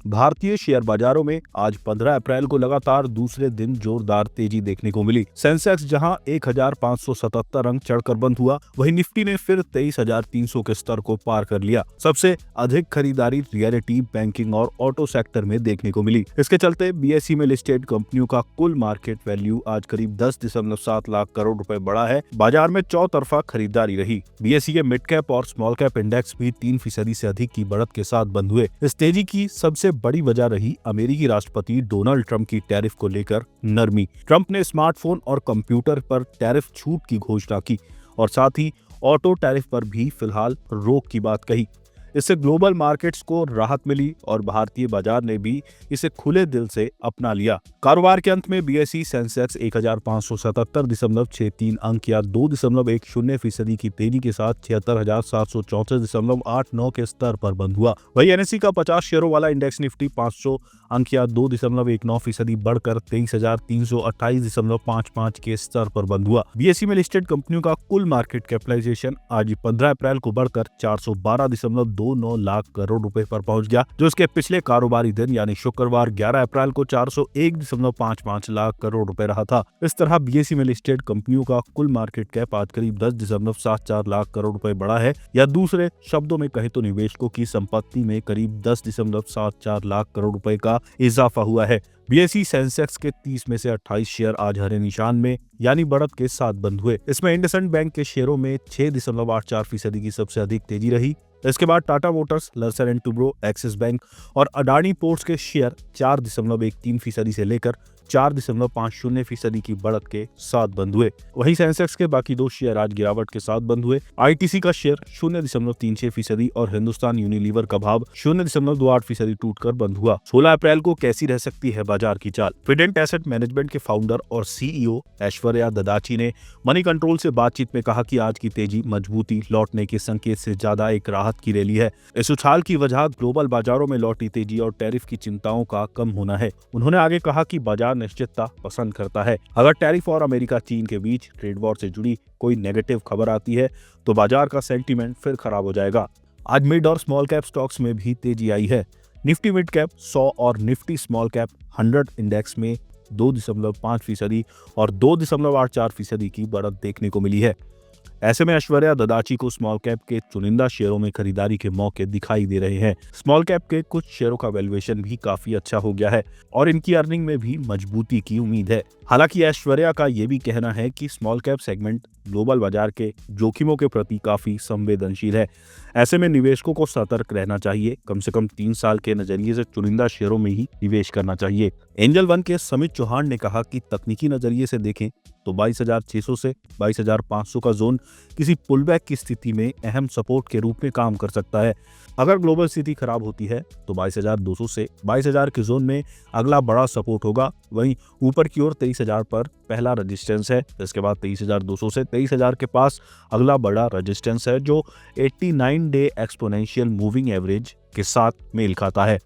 भारतीय शेयर बाजारों में आज 15 अप्रैल को लगातार दूसरे दिन जोरदार तेजी देखने को मिली। सेंसेक्स जहां 1577 अंक चढ़कर बंद हुआ, वहीं निफ्टी ने फिर 23,300 के स्तर को पार कर लिया। सबसे अधिक खरीदारी रियलिटी, बैंकिंग और ऑटो सेक्टर में देखने को मिली। इसके चलते बीएसई में लिस्टेड कंपनियों का कुल मार्केट वैल्यू आज करीब 10.7 लाख करोड़ रुपए बढ़ा है। बाजार में चौतरफा खरीदारी रही। बीएसई के मिड कैप और स्मॉल कैप इंडेक्स भी 3% से अधिक की बढ़त के साथ बंद हुए। इस तेजी की सबसे बड़ी वजह रही अमेरिकी राष्ट्रपति डोनाल्ड ट्रंप की टैरिफ को लेकर नरमी। ट्रंप ने स्मार्टफोन और कंप्यूटर पर टैरिफ छूट की घोषणा की और साथ ही ऑटो टैरिफ पर भी फिलहाल रोक की बात कही। इससे ग्लोबल मार्केट्स को राहत मिली और भारतीय बाजार ने भी इसे खुले दिल से अपना लिया। कारोबार के अंत में बीएसई सेंसेक्स 1577.63 अंक या 2.10% की तेजी के साथ 76,764.89 के स्तर पर बंद हुआ। वहीं एनएसई का 50 शेयरों वाला इंडेक्स निफ्टी 500 अंक या 2.19% बढ़कर 23,328.55 के स्तर पर बंद हुआ। बीएसई में लिस्टेड कंपनियों का कुल मार्केट कैपिटलाइजेशन आज 15 अप्रैल को बढ़कर 412.29 लाख करोड़ रुपए पर पहुंच गया, जो इसके पिछले कारोबारी दिन यानी शुक्रवार 11 अप्रैल को 401.55 लाख करोड़ रुपए रहा था। इस तरह बीएसई में लिस्टेड कंपनियों का कुल मार्केट कैप आज करीब 10.74 लाख करोड़ रुपए बढ़ा है, या दूसरे शब्दों में कहें तो निवेशकों की संपत्ति में करीब 10.74 लाख करोड़ रुपए का इजाफा हुआ है। बीएसई सेंसेक्स के 30 में से 28 शेयर आज हरे निशान में यानी बढ़त के साथ बंद हुए। इसमें इंडसइंड बैंक के शेयरों में 6.84% की सबसे अधिक तेजी रही। इसके बाद Tata motors, Larsen and Toubro, Axis bank और अडानी पोर्ट्स के शेयर 4.13% से लेकर 4.50% की बढ़त के साथ बंद हुए। वहीं सेंसेक्स के बाकी दो शेयर आज गिरावट के साथ बंद हुए। आईटीसी का शेयर 0.36% और हिंदुस्तान यूनिलीवर का भाव 0.28% टूटकर बंद हुआ। 16 अप्रैल को कैसी रह सकती है बाजार की चाल? फिडेंट एसेट मैनेजमेंट के फाउंडर और सीईओ ऐश्वर्या ददाची ने मनी कंट्रोल से बातचीत में कहा कि आज की तेजी मजबूती लौटने के संकेत से ज्यादा एक राहत की रैली है। इस उछाल की वजह ग्लोबल बाजारों में लौटी तेजी और टैरिफ की चिंताओं का कम होना है। उन्होंने आगे कहा कि बाजार निश्चितता पसंद करता है। अगर टैरिफ और अमेरिका चीन के बीच ट्रेड वॉर से जुड़ी कोई नेगेटिव खबर आती है तो बाजार का सेंटीमेंट फिर खराब हो जाएगा। आज मिड और स्मॉल कैप स्टॉक्स में भी तेजी आई है। निफ्टी मिड कैप 100 और निफ्टी स्मॉल कैप 100 इंडेक्स में 2.5% और 2.84% की बढ़त देखने को मिली है। ऐसे में ऐश्वर्या ददाची को स्मॉल कैप के चुनिंदा शेयरों में खरीदारी के मौके दिखाई दे रहे हैं। स्मॉल कैप के कुछ शेयरों का वैल्यूएशन भी काफी अच्छा हो गया है और इनकी अर्निंग में भी मजबूती की उम्मीद है। हालांकि ऐश्वर्या का ये भी कहना है कि स्मॉल कैप सेगमेंट ग्लोबल बाजार के जोखिमों के प्रति काफी संवेदनशील है। ऐसे में निवेशकों को सतर्क रहना चाहिए। कम से कम 3 साल के नजरिए से चुनिंदा शेयरों में ही निवेश करना चाहिए। एंजल वन के समित चौहान ने कहा कि तकनीकी नजरिए से देखें तो 22,600 से 22,500 का जोन किसी पुलबैक की स्थिति में अहम सपोर्ट के रूप में काम कर सकता है। अगर ग्लोबल स्थिति खराब होती है तो 22,200 से 22,000 के जोन में अगला बड़ा सपोर्ट होगा। वहीं ऊपर की ओर 23,000 पर पहला रेजिस्टेंस है। इसके बाद 23,200 से 23,000 के पास अगला बड़ा रेजिस्टेंस है, जो 89 डे एक्सपोनेंशियल मूविंग एवरेज के साथ मेल खाता है।